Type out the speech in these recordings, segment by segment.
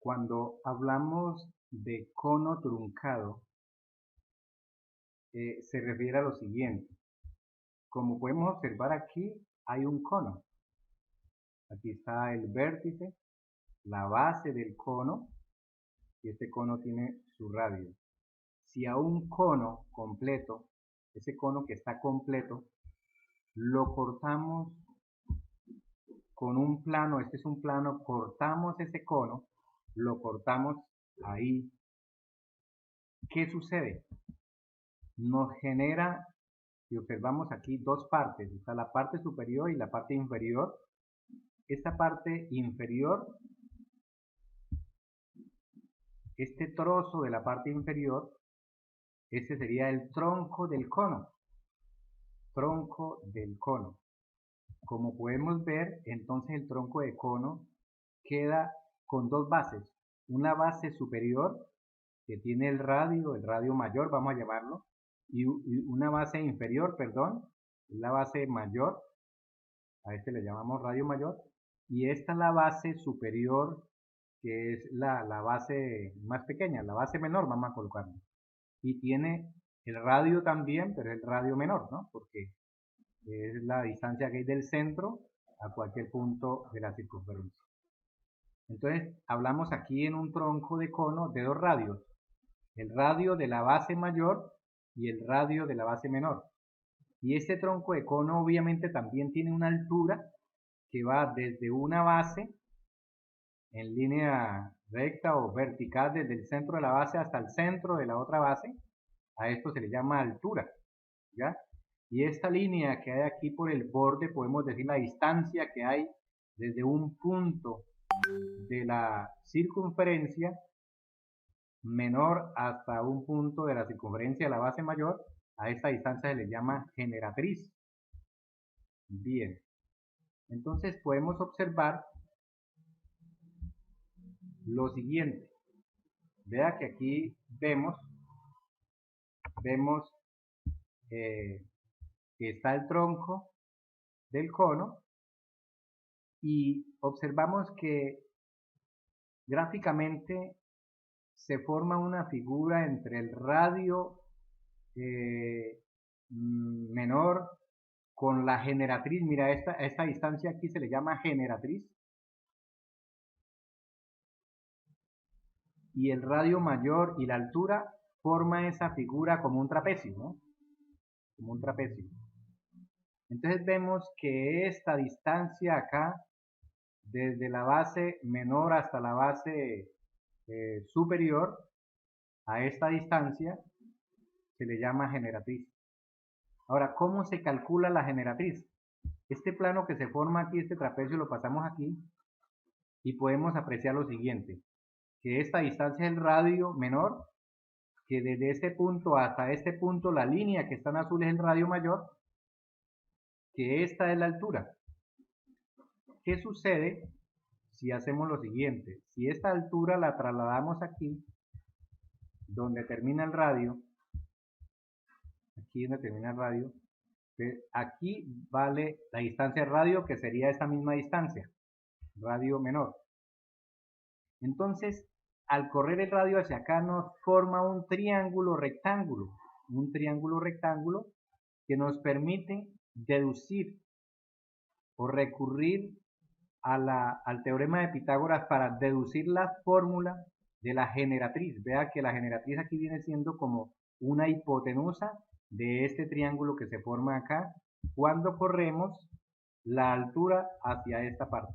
Cuando hablamos de cono truncado, se refiere a lo siguiente. Como podemos observar aquí, hay un cono. Aquí está el vértice, la base del cono, y este cono tiene su radio. Si a un cono completo, ese cono que está completo, lo cortamos con un plano, este es un plano, cortamos ese cono, lo cortamos ahí. ¿Qué sucede? Nos genera, si observamos aquí, dos partes, está la parte superior y la parte inferior. Esta parte inferior, este trozo de la parte inferior, ese sería el tronco del cono. Tronco del cono. Como podemos ver, entonces el tronco de cono queda con dos bases. Una base superior, que tiene el radio mayor, vamos a llamarlo, y una base inferior, perdón, la base mayor, a este le llamamos radio mayor, y esta es la base superior, que es la base más pequeña, la base menor, vamos a colocarlo. Y tiene el radio también, pero es el radio menor, ¿no? Porque es la distancia que hay del centro a cualquier punto de la circunferencia. Entonces, hablamos aquí en un tronco de cono de dos radios, el radio de la base mayor y el radio de la base menor. Y este tronco de cono obviamente también tiene una altura que va desde una base en línea recta o vertical desde el centro de la base hasta el centro de la otra base. A esto se le llama altura, ¿ya? Y esta línea que hay aquí por el borde, podemos decir la distancia que hay desde un punto de la circunferencia menor hasta un punto de la circunferencia de la base mayor. A esta distancia se le llama generatriz. Bien, entonces podemos observar lo siguiente. Vea que aquí vemos que está el tronco del cono y observamos que gráficamente se forma una figura entre el radio menor con la generatriz. Mira, esta distancia aquí se le llama generatriz. Y el radio mayor y la altura forma esa figura como un trapecio, ¿no? Como un trapecio. Entonces vemos que esta distancia acá, desde la base menor hasta la base superior, a esta distancia se le llama generatriz. Ahora, ¿cómo se calcula la generatriz? Este plano que se forma aquí, este trapecio, lo pasamos aquí y podemos apreciar lo siguiente, que esta distancia es el radio menor, que desde este punto hasta este punto la línea que está en azul es el radio mayor, que esta es la altura. ¿Qué sucede si hacemos lo siguiente? Si esta altura la trasladamos aquí, donde termina el radio, aquí donde termina el radio, aquí vale la distancia radio, que sería esta misma distancia, radio menor. Entonces, al correr el radio hacia acá nos forma un triángulo rectángulo que nos permite deducir o recurrir al teorema de Pitágoras para deducir la fórmula de la generatriz. Vea que la generatriz aquí viene siendo como una hipotenusa de este triángulo que se forma acá cuando corremos la altura hacia esta parte.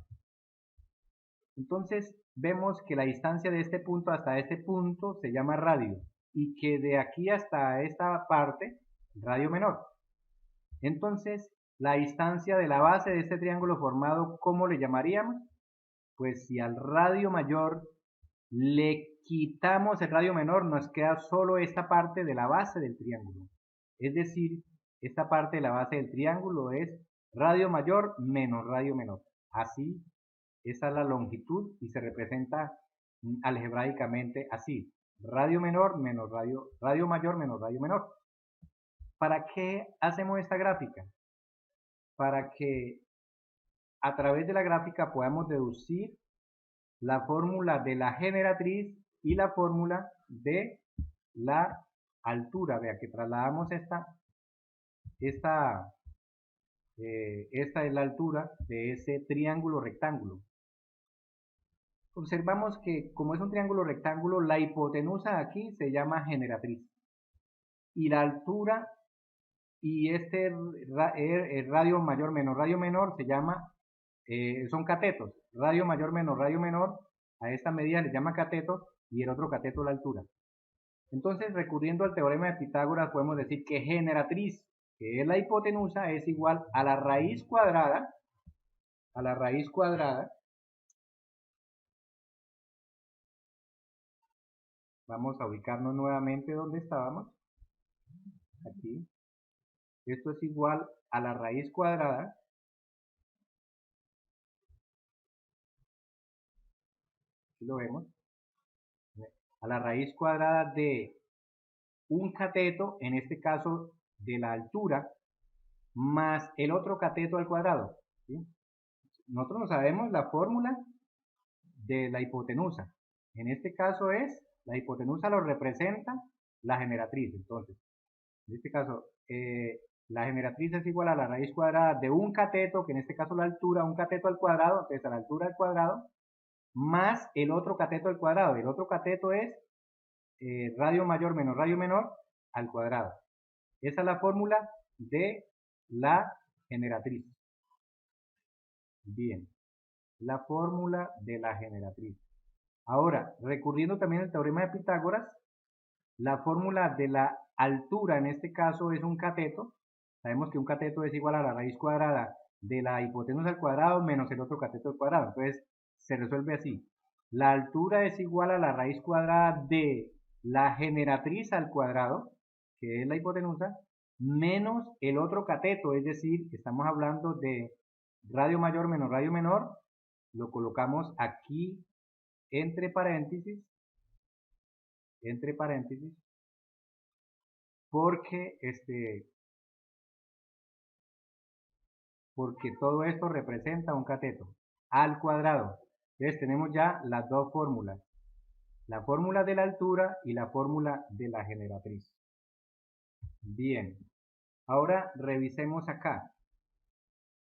Entonces vemos que la distancia de este punto hasta este punto se llama radio y que de aquí hasta esta parte, radio menor. Entonces, la distancia de la base de este triángulo formado, ¿cómo le llamaríamos? Pues si al radio mayor le quitamos el radio menor, nos queda solo esta parte de la base del triángulo. Es decir, esta parte de la base del triángulo es radio mayor menos radio menor. Así, esa es la longitud y se representa algebraicamente así. Radio menor menos radio mayor menos radio menor. ¿Para qué hacemos esta gráfica? Para que a través de la gráfica podamos deducir la fórmula de la generatriz y la fórmula de la altura. Vea que trasladamos esta es la altura de ese triángulo rectángulo. Observamos que como es un triángulo rectángulo, la hipotenusa aquí se llama generatriz. Y la altura y radio mayor menos radio menor se llama, son catetos. Radio mayor menos radio menor, a esta medida le llama cateto y el otro cateto la altura. Entonces, recurriendo al teorema de Pitágoras, podemos decir que generatriz, que es la hipotenusa, es igual a la raíz cuadrada, vamos a ubicarnos nuevamente donde estábamos, aquí, esto es igual a la raíz cuadrada, aquí lo vemos, a la raíz cuadrada de un cateto, en este caso de la altura, más el otro cateto al cuadrado, ¿sí? Nosotros no sabemos la fórmula de la hipotenusa. En este caso la hipotenusa lo representa la generatriz. Entonces, en este caso, la generatriz es igual a la raíz cuadrada de un cateto, que en este caso la altura, un cateto al cuadrado, entonces a la altura al cuadrado, más el otro cateto al cuadrado. El otro cateto es radio mayor menos radio menor al cuadrado. Esa es la fórmula de la generatriz. Bien, la fórmula de la generatriz. Ahora, recurriendo también al teorema de Pitágoras, la fórmula de la altura en este caso es un cateto. Sabemos que un cateto es igual a la raíz cuadrada de la hipotenusa al cuadrado menos el otro cateto al cuadrado. Entonces, se resuelve así. La altura es igual a la raíz cuadrada de la generatriz al cuadrado, que es la hipotenusa, menos el otro cateto, es decir, estamos hablando de radio mayor menos radio menor, lo colocamos aquí entre paréntesis, porque todo esto representa un cateto al cuadrado. Entonces tenemos ya las dos fórmulas, la fórmula de la altura y la fórmula de la generatriz. Bien, ahora revisemos acá.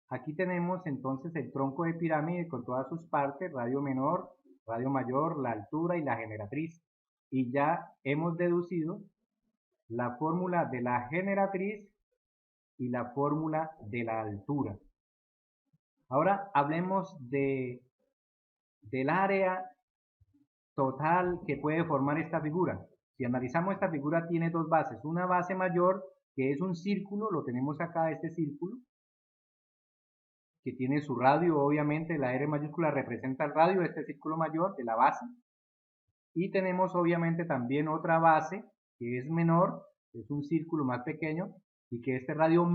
Aquí tenemos entonces el tronco de pirámide con todas sus partes, radio menor, radio mayor, la altura y la generatriz. Y ya hemos deducido la fórmula de la generatriz y la fórmula de la altura. Ahora hablemos del área total que puede formar esta figura. Si analizamos esta figura tiene dos bases. Una base mayor que es un círculo, lo tenemos acá, este círculo, que tiene su radio, obviamente la R mayúscula representa el radio de este círculo mayor de la base. Y tenemos obviamente también otra base que es menor, es un círculo más pequeño, y que este radio,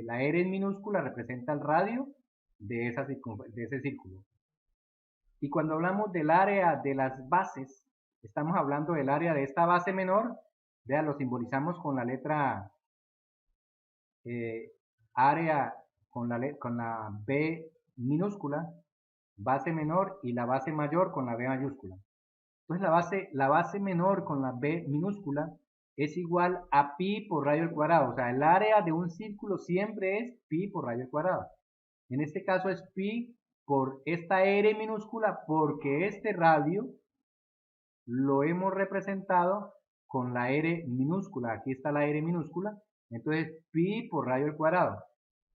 la R en minúscula representa el radio de ese círculo. Y cuando hablamos del área de las bases, estamos hablando del área de esta base menor, vean, lo simbolizamos con la letra área con la B minúscula, base menor, y la base mayor con la B mayúscula. Entonces la base menor con la B minúscula es igual a pi por radio al cuadrado. O sea, el área de un círculo siempre es pi por radio al cuadrado. En este caso es pi por esta R minúscula, porque este radio lo hemos representado con la R minúscula. Aquí está la R minúscula. Entonces pi por radio al cuadrado.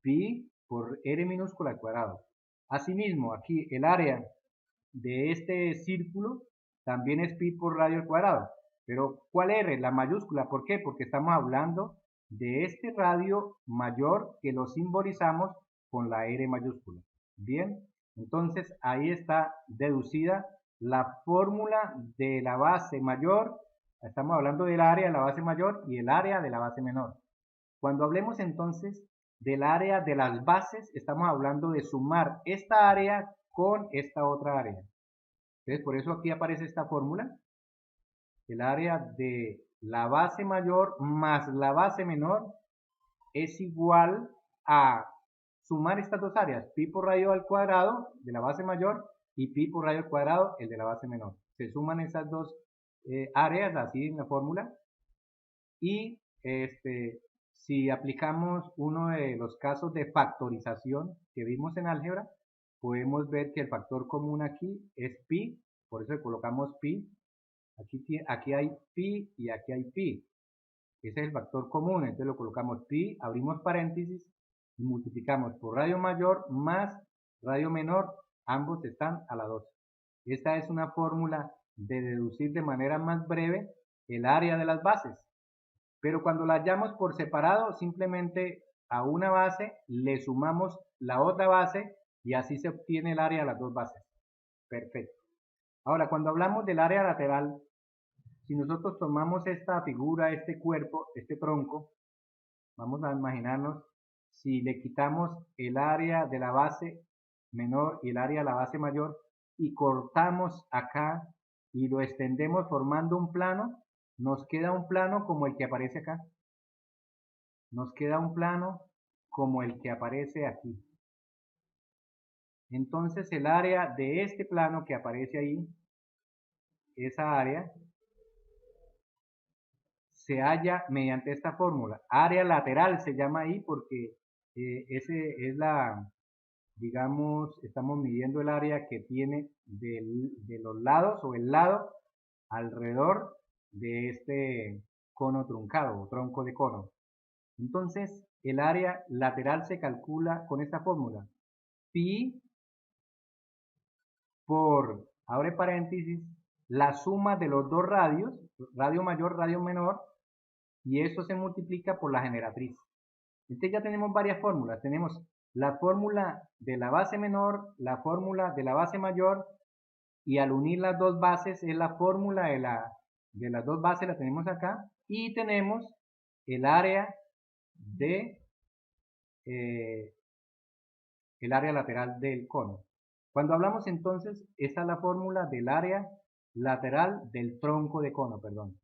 Pi por R minúscula al cuadrado. Asimismo, aquí el área de este círculo también es pi por radio al cuadrado. Pero, ¿cuál R? La mayúscula. ¿Por qué? Porque estamos hablando de este radio mayor que lo simbolizamos con la R mayúscula. Bien, entonces ahí está deducida la fórmula de la base mayor. Estamos hablando del área de la base mayor y el área de la base menor. Cuando hablemos entonces del área de las bases, estamos hablando de sumar esta área con esta otra área. Entonces, por eso aquí aparece esta fórmula. El área de la base mayor más la base menor es igual a sumar estas dos áreas, pi por radio al cuadrado de la base mayor y pi por radio al cuadrado, el de la base menor. Se suman esas dos áreas así en la fórmula y si aplicamos uno de los casos de factorización que vimos en álgebra, podemos ver que el factor común aquí es pi, por eso le colocamos pi. Aquí hay pi y aquí hay pi. Ese es el factor común, entonces lo colocamos pi, abrimos paréntesis y multiplicamos por radio mayor más radio menor, ambos están a la 2. Esta es una fórmula de deducir de manera más breve el área de las bases. Pero cuando la hallamos por separado, simplemente a una base le sumamos la otra base y así se obtiene el área de las dos bases. Perfecto. Ahora, cuando hablamos del área lateral, si nosotros tomamos esta figura, este cuerpo, este tronco, vamos a imaginarnos si le quitamos el área de la base menor y el área de la base mayor y cortamos acá y lo extendemos formando un plano, nos queda un plano como el que aparece acá. Nos queda un plano como el que aparece aquí. Entonces el área de este plano que aparece ahí, esa área, se halla mediante esta fórmula. Área lateral se llama ahí porque ese es digamos, estamos midiendo el área que tiene de los lados o el lado alrededor de este cono truncado o tronco de cono. Entonces, el área lateral se calcula con esta fórmula. Pi por, abre paréntesis, la suma de los dos radios, radio mayor, radio menor, y eso se multiplica por la generatriz. Entonces ya tenemos varias fórmulas. Tenemos la fórmula de la base menor, la fórmula de la base mayor, y al unir las dos bases es la fórmula de las dos bases, la tenemos acá, y tenemos el área el área lateral del cono. Cuando hablamos entonces, esta es la fórmula del área lateral del tronco de cono, perdón.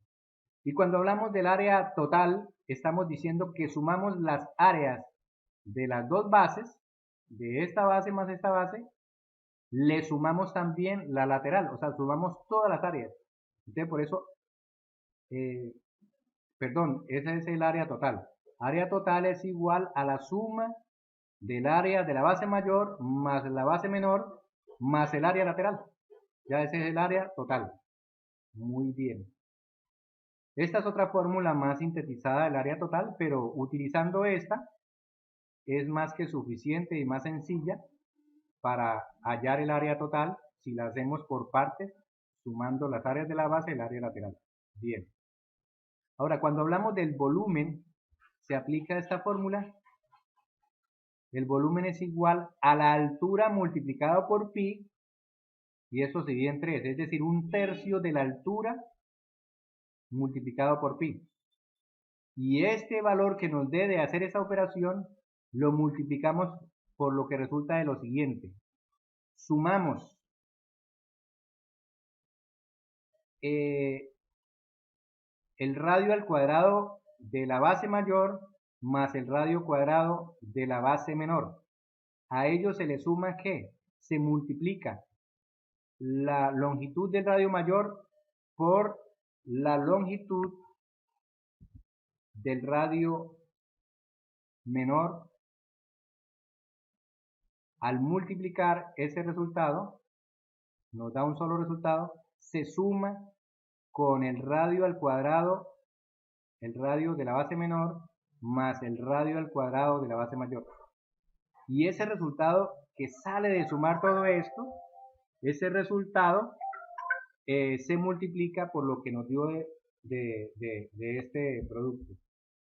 Y cuando hablamos del área total, estamos diciendo que sumamos las áreas de las dos bases, de esta base más esta base, le sumamos también la lateral, o sea, sumamos todas las áreas. Entonces, por eso, perdón, ese es el área total. Área total es igual a la suma del área de la base mayor más la base menor más el área lateral. Ya ese es el área total. Muy bien. Esta es otra fórmula más sintetizada del área total, pero utilizando esta es más que suficiente y más sencilla para hallar el área total si la hacemos por partes, sumando las áreas de la base y el área lateral. Bien. Ahora, cuando hablamos del volumen, se aplica esta fórmula. El volumen es igual a la altura multiplicado por pi, y eso se divide en 3, es decir, 1/3 de la altura multiplicado por pi. Y este valor que nos dé de hacer esa operación, lo multiplicamos por lo que resulta de lo siguiente. Sumamos el radio al cuadrado de la base mayor más el radio cuadrado de la base menor. A ello se le suma que se multiplica la longitud del radio mayor por la longitud del radio menor. Al multiplicar ese resultado, nos da un solo resultado, se suma con el radio al cuadrado, el radio de la base menor, más el radio al cuadrado de la base mayor. Y ese resultado que sale de sumar todo esto, ese resultado se multiplica por lo que nos dio de este producto.